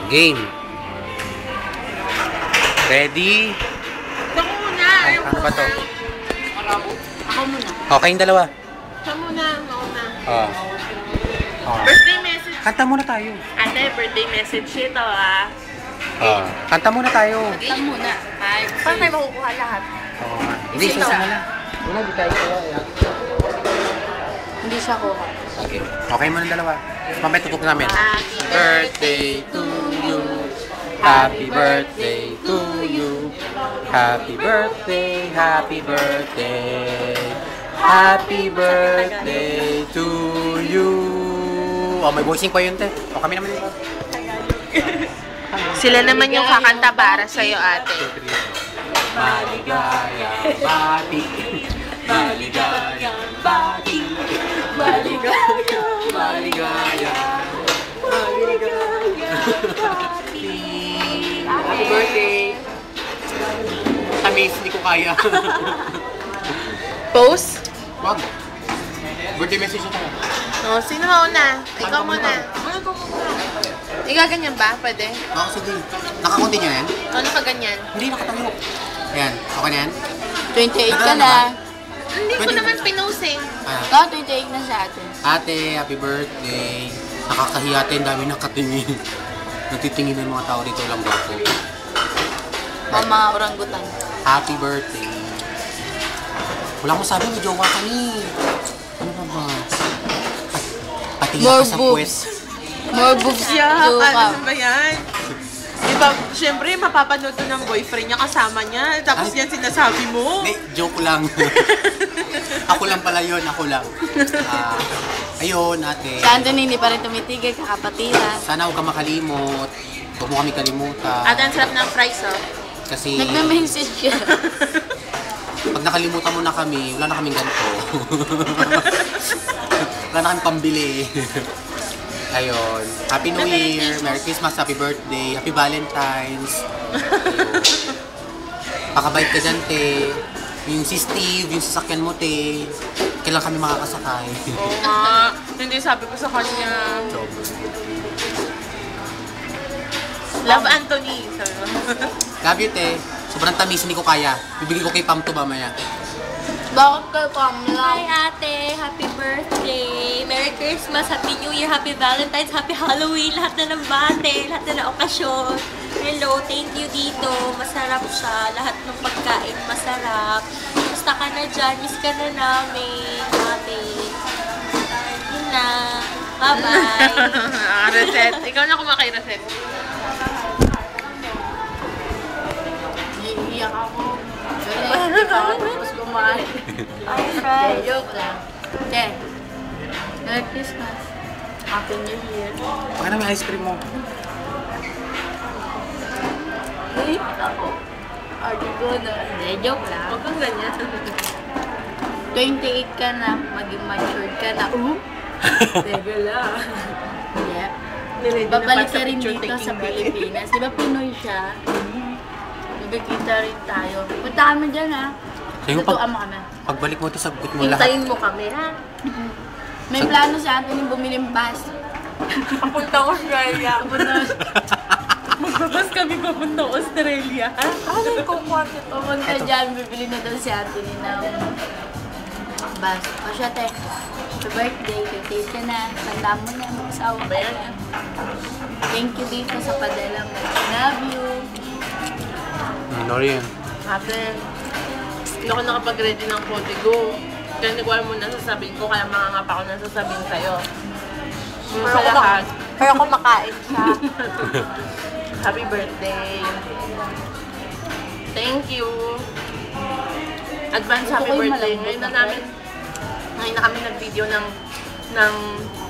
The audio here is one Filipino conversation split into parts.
Game. Ready? Ako muna. Ano ba to? Ako muna. O, kayong dalawa. Siya muna. Mauna. Birthday message. Kanta muna tayo. Ate, birthday message ito Kanta muna tayo. Kanta muna. Paano tayo makukuha lahat? Oo nga. Hindi, isa na lang. Wala, hindi tayo kuha. Hindi siya kuha. Okay. Okay muna dalawa. Mamaya tutok namin. Happy birthday to you. Happy birthday to you. Happy birthday, happy birthday. Happy birthday to you. Oh, may voicing pa yun, te. O, kami naman dito. Sila naman yung kakanta para sa'yo, ate. Maligayang bati. Maligayang bati. Maligayang, maligayang, maligayang bati. Happy birthday. Tamis, hindi ko kaya. Pose? Wag. Birthday message ito. Oh, sino mauna? Ikaw muna. Ikaw ganyan ba? Pwede? Oo, sige. Nakakunti niyo yan? O, nakaganyan? Hindi, nakatayo. Ayan, okay na yan? 28 ka na. Hindi ko naman pinose eh. Ikaw, 28 na sa atin. Ate, happy birthday. Nakakahiya ate, ang dami nakatingin. Nagtitingin ng mga tao dito lang ako. Mga orangutan. Happy birthday. Wala mo sabi, may jowa ka ni. Ano ba ba? Patingin ka sa puwes. More boobs Ano ka. ba yan? Diba, syempre, mapapanood to ng boyfriend niya kasama niya. Tapos yan sinasabi mo. Hindi, joke lang. Ako lang pala yun, ako lang. Ayun, ate. Si Anthony hindi pa rin tumitigil, kakapatira. Sana huwag ka makalimot. Huwag mo kami kalimutan. At ang sarap ng fries, oh. Kasi Nagme-message siya. pag nakalimutan mo na kami, wala na kaming ganito. Wala na kaming pambili. Ayun. Happy New Year, Merry Christmas, Happy Birthday, Happy Valentine's. Ayun. Pakabait ka dyan, te. Yung si Steve, yung sasakyan mo, te. Kailan kami makakasakay? Oo nga. Hindi sabi ko sa kanya. Love Anthony, sabi mo. Love you, te. Sobrang tamis, hindi ko kaya. Bibigay ko kay Pam to mamaya. Bakit kayo pamla? Hi ate! Happy birthday! Merry Christmas! Happy New Year! Happy Valentine's! Happy Halloween! Lahat na ng bate! Lahat na ng okasyon! Hello! Thank you dito! Masarap siya! Lahat ng pagkain masarap! Gusto ka na dyan! Miss ka na namin! Ate! Yun na! Bye-bye! Reset. Ikaw na kumakay, Reset. Iiyak ako. Hindi ka ako tapos kumain. Ay, friend! Joke lang. Che, Merry Christmas. Happy New Year. Baka na may ice cream mo. Uy, ako. Ardy ko na. Hindi, joke lang. Huwag kang ganyan. 28 ka na, maging matured ka na. Teka lang. Yep. Niready na Babalik pa ka rin picture dito taking sa ba? Pilipinas. Di ba Pinoy siya? Magkikita rin tayo. Punta kami dyan ha. Sayo, Tutuan mo kami. pagbalik mo ito, sagot mo lahat. Hintayin mo kami, ha? May plano si Anthony bumili ng bus. Papunta ko Australia. Magbabas kami papunta Australia. Ano yung kukuha ito? Pumunta dyan, bibili na daw si Anthony ng bus. O siya, te. Sa birthday, 28 ka na. Tanda mo na, mag-asawa ka na. Thank you dito sa padala mo. Love you. Ano rin? Ate, hindi ako nakapag-ready ng Potigo. Kaya hindi ko alam mo nasasabihin ko, kaya mga pa ako nasasabihin sa'yo. Sa lahat. Pero kumakain siya. Happy birthday. Thank you. Advance happy birthday. Ngayon na kami nag-video ng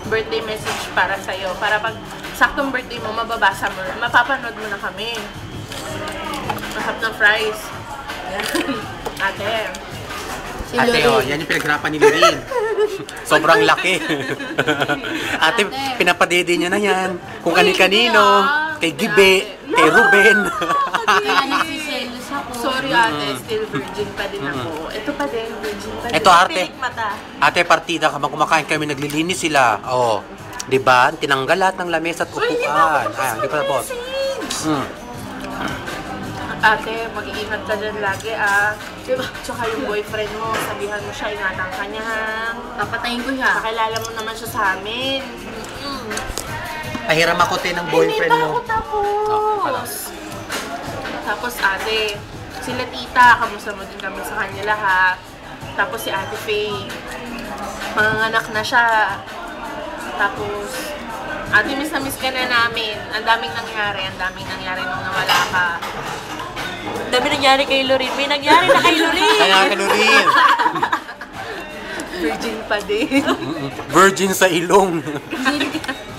birthday message para sa'yo. Para pag saktong birthday mo, mababasa mo, mapapanood mo na kami. Masarap ng fries. Ate. Ate, oh, yan yung pinaghirapan ni Loreen. Sobrang laki. Ate, pinapadede niya na yan. Kung kani-kanino, kay Gibe, kay Ruben. Kaya nagsiselos ako. Sorry ate, still virgin pa din ako. Ito pa din, virgin pa din. Ito, ate. Pilik mata. Ate, partida, habang kumakain kami, naglilinis sila. Oh, di ba? Tinanggal lahat ng lamesa at upuan. Ah, hindi pa tapos. Ate, mag-iingat ka dyan lagi Diba? Tsaka yung boyfriend mo, sabihan mo siya, ingatan ka niya ha. Papatayin ko siya. Nakilala mo naman siya sa amin. Pahiram ako ng boyfriend mo. Tapos. Tapos ate, sila tita, kamusta mo din kami sa kanya lahat. Tapos si Ate Faye, manganganak na siya. Tapos, ate, miss na miss ka na namin. Ang daming nangyari nung nawala ka. Ang dami nangyari kay Lorin. May nangyari na kay Lorin. Kaya ka rin. Virgin pa din. Virgin sa ilong.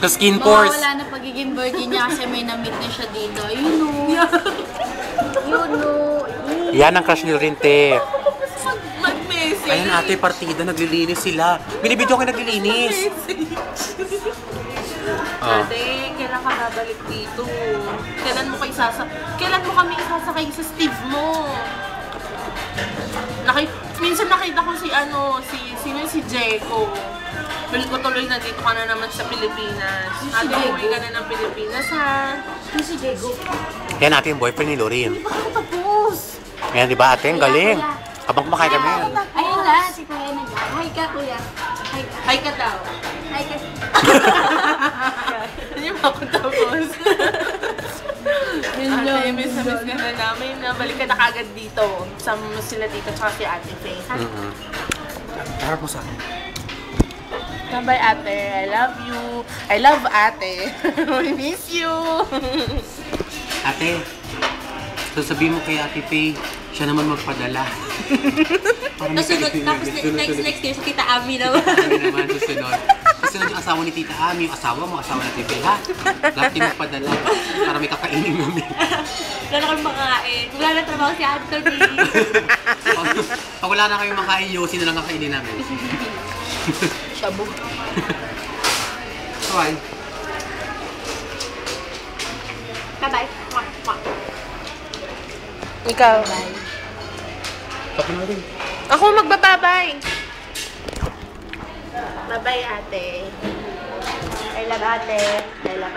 Sa skin pores. Mawawala na pagiging virgin niya kasi may na-meet na siya dito. You know. You know. Yan ang crush ni Lorin, te. Mag-message. Ayan ate, partida, naglilinis sila. Binibidyo kayo naglilinis. Ate, kailan ka babalik dito? Kailan mo kami isasakay sa Steve mo? Minsan nakita ko si Jeko. Balik ko tuloy na dito ka na naman sa Pilipinas. Ate, uwi ka na ng Pilipinas ha. Si Diego. Yan ate yung boyfriend ni Lorin. Hindi pa ako tapos. Ayan, di ba ate? Ang galing. Habang kumakain kami. Ayun na, si Kuya na dyan. Hi ka, Kuya. Hi ka. Hi ka daw. Hi ka. Hindi pa ako tapos. Ate, miss na namin. Balik ka na kagad dito. Sama sila dito tsaka si Ate Faye. Harap mo sa akin. Bye ate, I love you. I love ate. I miss you. Ate, sasabihin mo kay Ate Faye, siya naman magpadala. Tapos next year, sa Tita Ami naman. Kami naman susunod. Susunod yung asawa ni Tita Ami, yung asawa mo, asawa ni Ate Faye, ha? Lahat yung magpadala para may kakainin namin. Wala na kami makain. Wala na trabaho si Anthony. Pag wala na kayong makain, Yossi na lang kakainin namin. Shabu. Bye. Bye-bye. Ikaw. Tapos na rin. Ako magbababay. Bye-bye ate. I love ate. I love